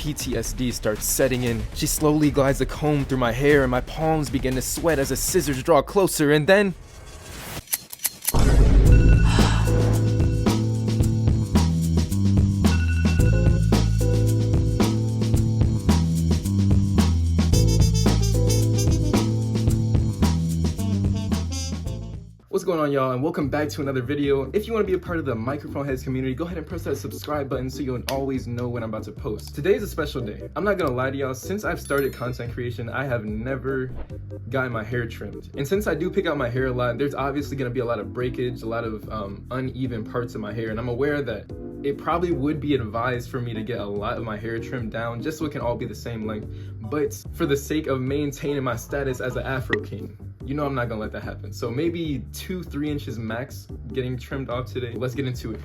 PTSD starts setting in. She slowly glides the comb through my hair and my palms begin to sweat as the scissors draw closer, and then what's going on, y'all, and welcome back to another video. If you want to be a part of the microphone heads community, go ahead and press that subscribe button so you'll always know when I'm about to post. Today is a special day. I'm not gonna lie to y'all, since I've started content creation, I have never gotten my hair trimmed. And since I do pick out my hair a lot, there's obviously gonna be a lot of breakage, a lot of uneven parts of my hair, and I'm aware that it probably would be advised for me to get a lot of my hair trimmed down just so it can all be the same length. But for the sake of maintaining my status as an Afro King, you know I'm not gonna let that happen. So maybe 2-3 inches max getting trimmed off today. Let's get into it.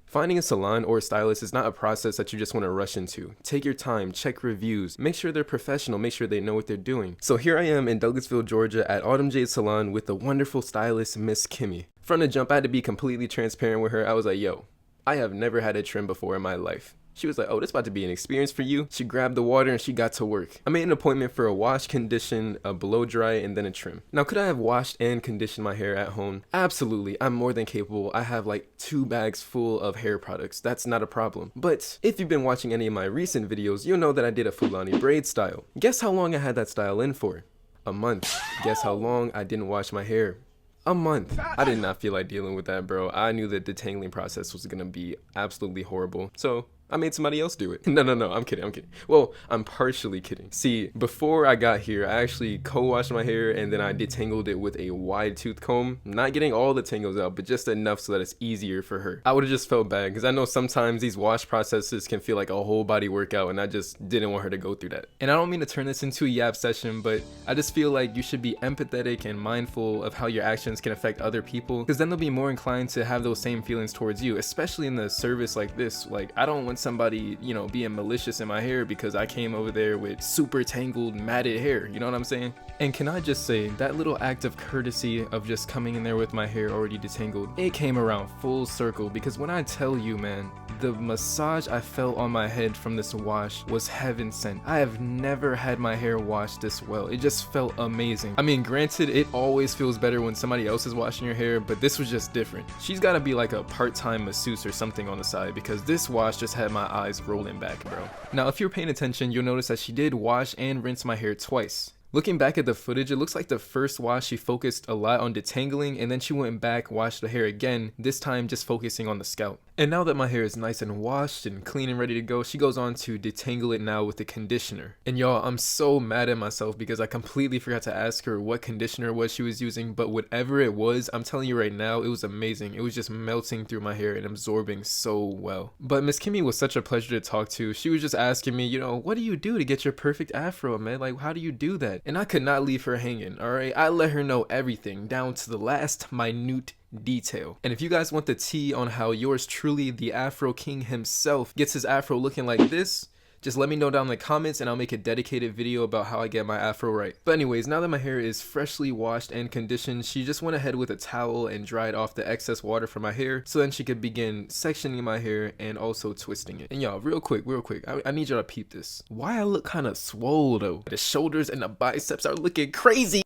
Finding a salon or a stylist is not a process that you just want to rush into. Take your time, check reviews, make sure they're professional, make sure they know what they're doing. So here I am in Douglasville, Georgia at Autumn Jade Salon with the wonderful stylist, Miss Kimmy. From the jump, I had to be completely transparent with her. I was like, yo, I have never had a trim before in my life. She was like, oh, this is about to be an experience for you. She grabbed the water and she got to work. I made an appointment for a wash, condition, a blow dry, and then a trim. Now, could I have washed and conditioned my hair at home? Absolutely, I'm more than capable. I have like 2 bags full of hair products. That's not a problem. But if you've been watching any of my recent videos, you'll know that I did a Fulani braid style. Guess how long I had that style in for? A month. Guess how long I didn't wash my hair? A month. I did not feel like dealing with that, bro. I knew that the detangling process was gonna be absolutely horrible. So I made somebody else do it. No, I'm kidding. Well, I'm partially kidding. See, before I got here, I actually co-washed my hair and then I detangled it with a wide tooth comb. Not getting all the tangles out, but just enough so that it's easier for her. I would have just felt bad because I know sometimes these wash processes can feel like a whole body workout and I just didn't want her to go through that. And I don't mean to turn this into a yap session, but I just feel like you should be empathetic and mindful of how your actions can affect other people, because then they'll be more inclined to have those same feelings towards you, especially in the service like this. Like, I don't want somebody, you know, being malicious in my hair because I came over there with super tangled matted hair, you know what I'm saying? And can I just say, that little act of courtesy of just coming in there with my hair already detangled, it came around full circle, because when I tell you, man, the massage I felt on my head from this wash was heaven sent. I have never had my hair washed this well. It just felt amazing. I mean, granted, it always feels better when somebody else is washing your hair, but this was just different. She's gotta be like a part-time masseuse or something on the side, because this wash just had my eyes rolling back, bro. Now, if you're paying attention, you'll notice that she did wash and rinse my hair twice. Looking back at the footage, it looks like the first wash she focused a lot on detangling, and then she went back, washed the hair again, this time just focusing on the scalp. And now that my hair is nice and washed and clean and ready to go, she goes on to detangle it now with the conditioner. And y'all, I'm so mad at myself because I completely forgot to ask her what conditioner it was she was using, but whatever it was, I'm telling you right now, it was amazing. It was just melting through my hair and absorbing so well. But Miss Kimmy was such a pleasure to talk to. She was just asking me, you know, what do you do to get your perfect afro, man? Like, how do you do that? And I could not leave her hanging, alright? I let her know everything, down to the last minute detail. And if you guys want the tea on how yours truly, the Afro King himself, gets his afro looking like this, just let me know down in the comments and I'll make a dedicated video about how I get my afro right. But anyways, now that my hair is freshly washed and conditioned, she just went ahead with a towel and dried off the excess water from my hair, so then she could begin sectioning my hair and also twisting it. And y'all, real quick, I need y'all to peep this. Why I look kind of swole though? The shoulders and the biceps are looking crazy.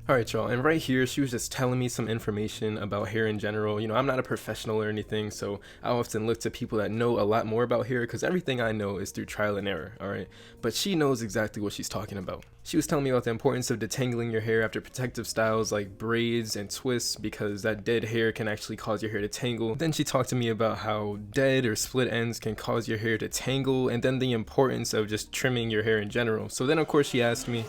Alright, y'all, and right here, she was just telling me some information about hair in general. You know, I'm not a professional or anything, so I often look to people that know a lot more about hair because everything I know is through trial and error, alright? But she knows exactly what she's talking about. She was telling me about the importance of detangling your hair after protective styles like braids and twists because that dead hair can actually cause your hair to tangle. Then she talked to me about how dead or split ends can cause your hair to tangle, and then the importance of just trimming your hair in general. So then, of course, she asked me,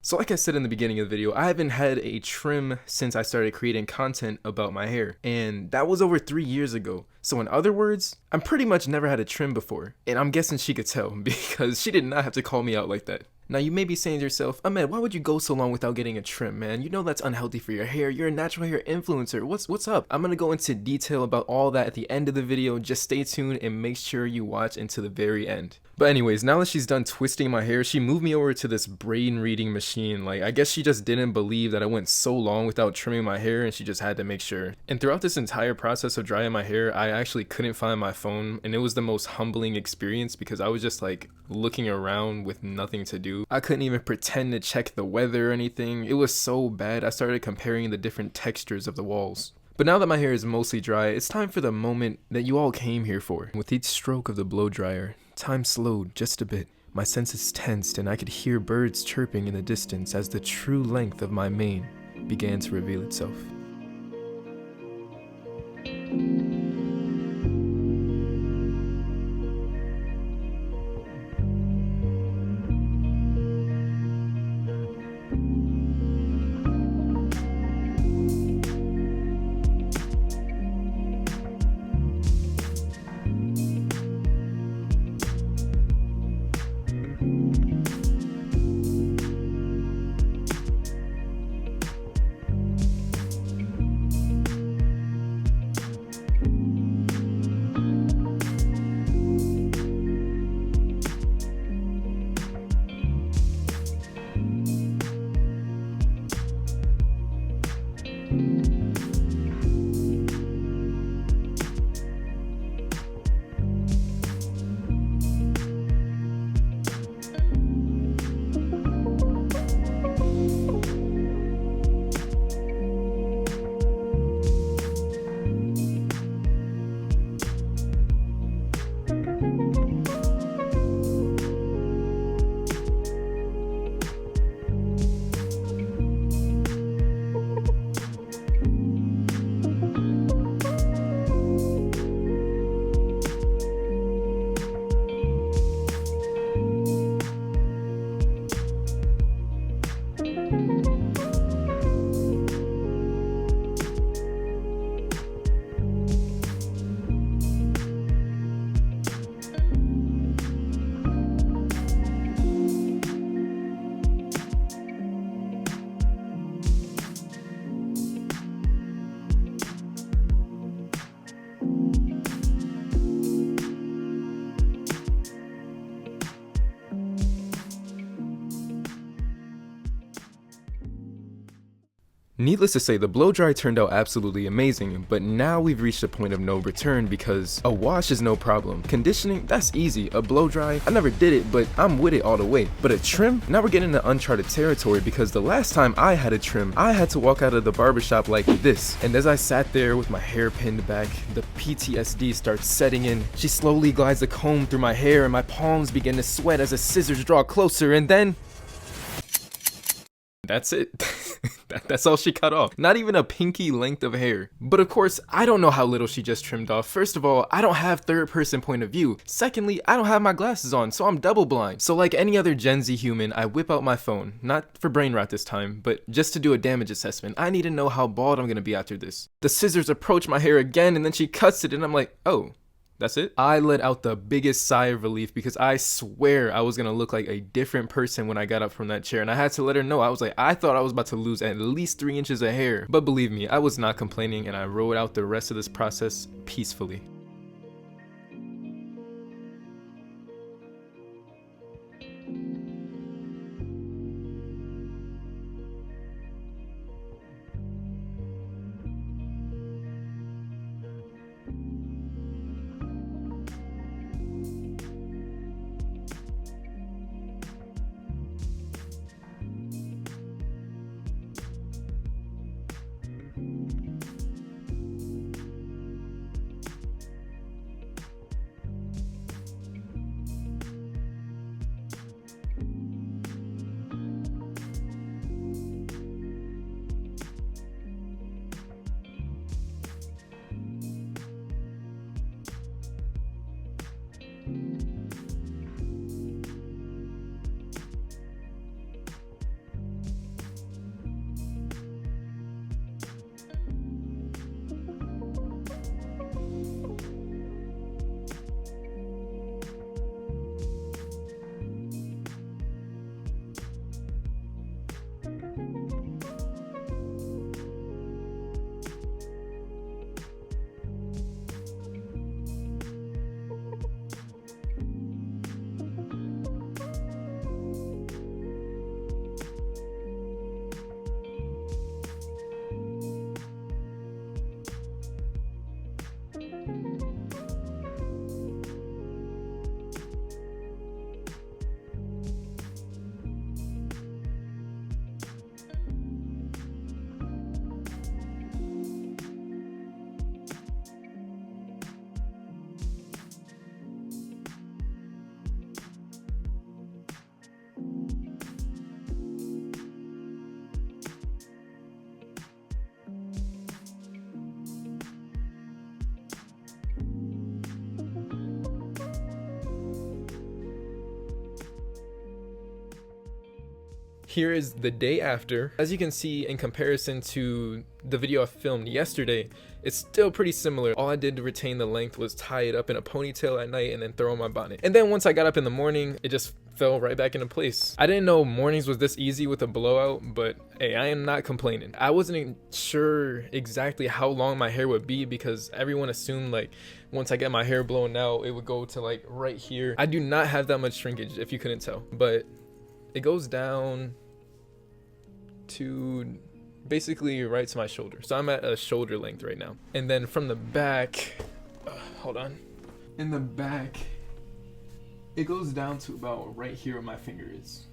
so like I said in the beginning of the video, I haven't had a trim since I started creating content about my hair, and that was over 3 years ago. So in other words, I'm pretty much never had a trim before, and I'm guessing she could tell because she did not have to call me out like that. Now you may be saying to yourself, Ahmed, why would you go so long without getting a trim, man? You know that's unhealthy for your hair. You're a natural hair influencer. What's up? I'm gonna go into detail about all that at the end of the video. Just stay tuned and make sure you watch until the very end. But anyways, now that she's done twisting my hair, she moved me over to this brain reading machine. Like, I guess she just didn't believe that I went so long without trimming my hair, and she just had to make sure. And throughout this entire process of drying my hair, I actually couldn't find my phone, and it was the most humbling experience because I was just like looking around with nothing to do. I couldn't even pretend to check the weather or anything. It was so bad. I started comparing the different textures of the walls. But now that my hair is mostly dry, it's time for the moment that you all came here for. With each stroke of the blow dryer, time slowed just a bit. My senses tensed and I could hear birds chirping in the distance as the true length of my mane began to reveal itself. Needless to say, the blow dry turned out absolutely amazing, but now we've reached a point of no return because a wash is no problem. Conditioning, that's easy. A blow dry, I never did it, but I'm with it all the way. But a trim, now we're getting into uncharted territory because the last time I had a trim, I had to walk out of the barbershop like this. And as I sat there with my hair pinned back, the PTSD starts setting in. She slowly glides a comb through my hair and my palms begin to sweat as the scissors draw closer, and then that's it. That's all she cut off. Not even a pinky length of hair. But of course, I don't know how little she just trimmed off. First of all, I don't have third person point of view. Secondly, I don't have my glasses on, so I'm double blind. So like any other Gen Z human, I whip out my phone. Not for brain rot this time, but just to do a damage assessment. I need to know how bald I'm gonna be after this. The scissors approach my hair again, and then she cuts it, and I'm like, oh. That's it? I let out the biggest sigh of relief because I swear I was gonna look like a different person when I got up from that chair, and I had to let her know. I was like, I thought I was about to lose at least 3 inches of hair. But believe me, I was not complaining, and I rode out the rest of this process peacefully. Here is the day after. As you can see, in comparison to the video I filmed yesterday, it's still pretty similar. All I did to retain the length was tie it up in a ponytail at night and then throw on my bonnet. And then once I got up in the morning, it just fell right back into place. I didn't know mornings was this easy with a blowout, but hey, I am not complaining. I wasn't sure exactly how long my hair would be because everyone assumed like once I get my hair blown out, it would go to like right here. I do not have that much shrinkage, if you couldn't tell, but it goes down to basically right to my shoulder. So I'm at a shoulder length right now. And then from the back, hold on. In the back, it goes down to about right here where my finger is.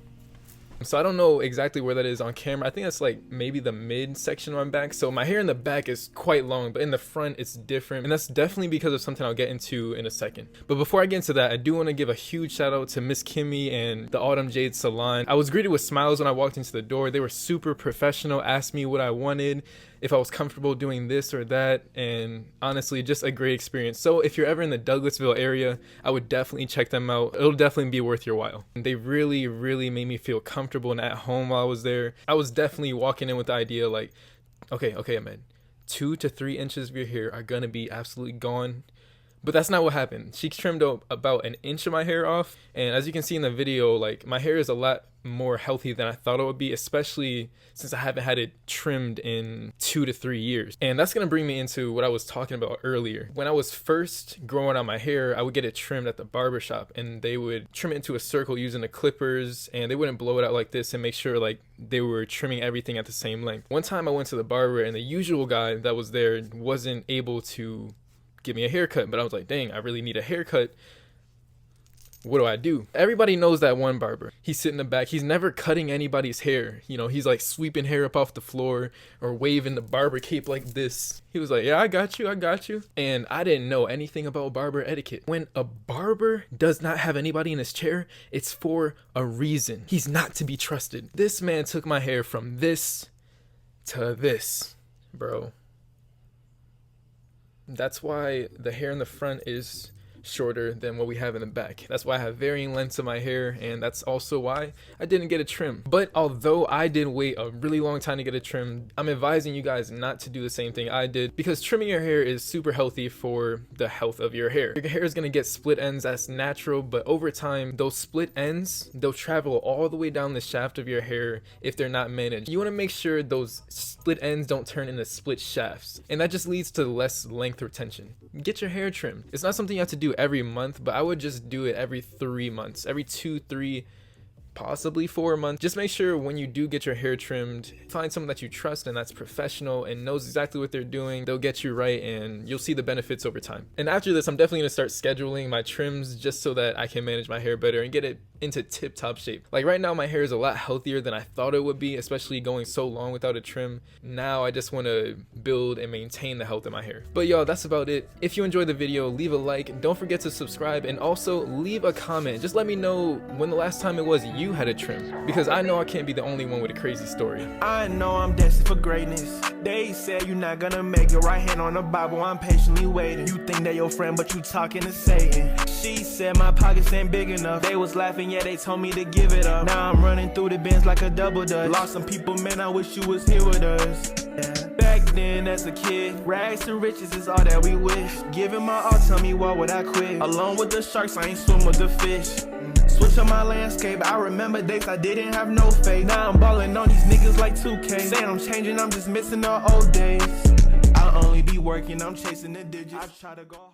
So I don't know exactly where that is on camera. I think that's like maybe the mid section of my back. So my hair in the back is quite long, but in the front it's different. And that's definitely because of something I'll get into in a second. But before I get into that, I do want to give a huge shout out to Miss Kimmy and the Autumn Jade Salon. I was greeted with smiles when I walked into the door. They were super professional, asked me what I wanted, if I was comfortable doing this or that, and honestly, just a great experience. So if you're ever in the Douglasville area, I would definitely check them out. It'll definitely be worth your while. They really, really made me feel comfortable and at home while I was there. I was definitely walking in with the idea like, okay, Ahmed, 2 to 3 inches of your hair are gonna be absolutely gone. But that's not what happened. She trimmed about an inch of my hair off. And as you can see in the video, like my hair is a lot more healthy than I thought it would be, especially since I haven't had it trimmed in 2 to 3 years. And that's gonna bring me into what I was talking about earlier. When I was first growing out my hair, I would get it trimmed at the barber shop and they would trim it into a circle using the clippers and they wouldn't blow it out like this and make sure like they were trimming everything at the same length. One time I went to the barber and the usual guy that was there wasn't able to give me a haircut, but I was like, dang, I really need a haircut. What do I do? Everybody knows that one barber. He's sitting in the back. He's never cutting anybody's hair. You know, he's like sweeping hair up off the floor or waving the barber cape like this. He was like, yeah, I got you. I got you. And I didn't know anything about barber etiquette. When a barber does not have anybody in his chair, it's for a reason. He's not to be trusted. This man took my hair from this to this, bro. That's why the hair in the front is shorter than what we have in the back. That's why I have varying lengths of my hair, and that's also why I didn't get a trim. But although I did wait a really long time to get a trim, I'm advising you guys not to do the same thing I did, because trimming your hair is super healthy for the health of your hair. Your hair is going to get split ends, that's natural, but over time those split ends, they'll travel all the way down the shaft of your hair if they're not managed. You want to make sure those split ends don't turn into split shafts, and that just leads to less length retention. Get your hair trimmed. It's not something you have to do every month, but I would just do it every 3 months, every 2, 3, possibly 4 months. Just make sure when you do get your hair trimmed, find someone that you trust and that's professional and knows exactly what they're doing. They'll get you right and you'll see the benefits over time. And after this, I'm definitely gonna start scheduling my trims just so that I can manage my hair better and get it into tip-top shape. Like right now, my hair is a lot healthier than I thought it would be, especially going so long without a trim. Now I just want to build and maintain the health of my hair. But y'all, that's about it. If you enjoyed the video, leave a like, don't forget to subscribe, and also leave a comment. Just let me know when the last time it was you had a trim, because I know I can't be the only one with a crazy story. I know I'm destined for greatness. They said you're not gonna make it. Right hand on the Bible, I'm patiently waiting. You think they your friend, but you talking to Satan. She said my pockets ain't big enough. They was laughing, yeah, they told me to give it up. Now I'm running through the bins like a double dutch. Lost some people, man, I wish you was here with us. Yeah. Back then as a kid, rags and riches is all that we wish. Giving my all, tell me why would I quit? Along with the sharks, I ain't swim with the fish. Switch on my landscape, I remember days I didn't have no faith. Now I'm balling on these niggas like 2K. Saying I'm changing, I'm just missing the old days. I only be working, I'm chasing the digits. I try to go